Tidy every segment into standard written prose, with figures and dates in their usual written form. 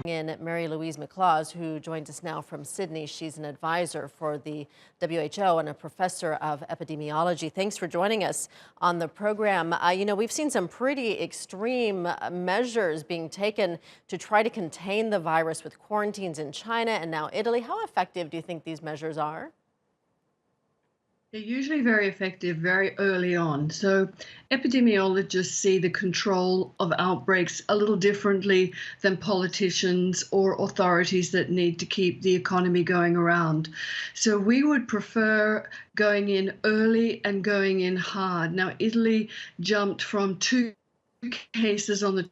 in Mary-Louise McLaws, who joins us now from Sydney. She's an advisor for the WHO and a professor of epidemiology. Thanks for joining us on the program. We've seen some pretty extreme measures being taken to try to contain the virus with quarantines in China and now Italy. How effective do you think these measures are? They're usually very effective very early on. So epidemiologists see the control of outbreaks a little differently than politicians or authorities that need to keep the economy going around. So we would prefer going in early and going in hard. Now, Italy jumped from 2 cases on the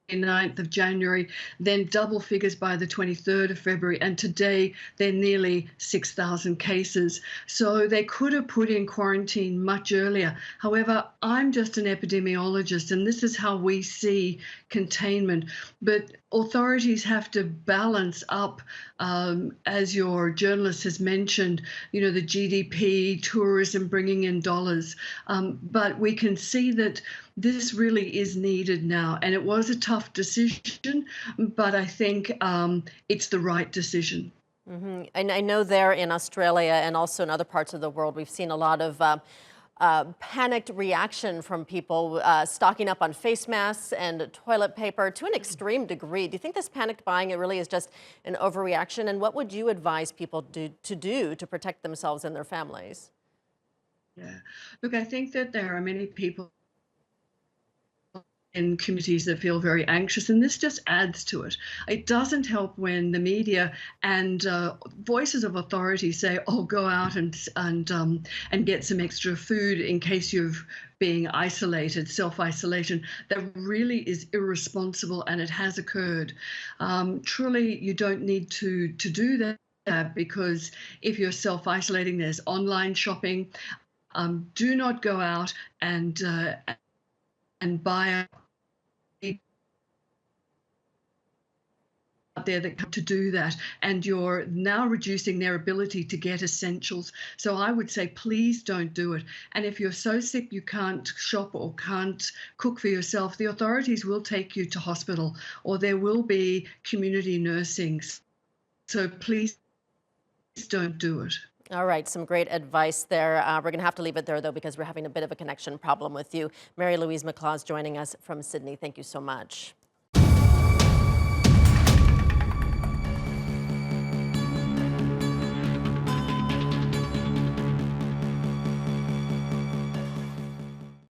29th of January, then double figures by the 23rd of February, and today they're nearly 6,000 cases. So they could have put in quarantine much earlier. However, I'm just an epidemiologist, and this is how we see containment. But authorities have to balance up, as your journalist has mentioned, the GDP, tourism, bringing in dollars. But we can see that this really is needed now, and it was a tough decision, but I think it's the right decision. Mm-hmm. And I know there in Australia and also in other parts of the world, we've seen a lot of panicked reaction from people stocking up on face masks and toilet paper to an extreme degree. Do you think this panicked buying, it really is just an overreaction? And what would you advise people to do to protect themselves and their families? Yeah, look, I think that there are many people in communities that feel very anxious, and this just adds to it. It doesn't help when the media and voices of authority say, "Oh, go out and get some extra food in case you're being isolated, self-isolation." That really is irresponsible, and it has occurred. Truly, you don't need to do that, because if you're self-isolating, there's online shopping. Do not go out and buy out there that come to do that, and you're now reducing their ability to get essentials. So I would say, please don't do it. And if you're so sick you can't shop or can't cook for yourself, the authorities will take you to hospital, or there will be community nursing. So please don't do it. All right, some great advice there. We're going to have to leave it there, though, because we're having a bit of a connection problem with you. Mary-Louise McLaws joining us from Sydney. Thank you so much.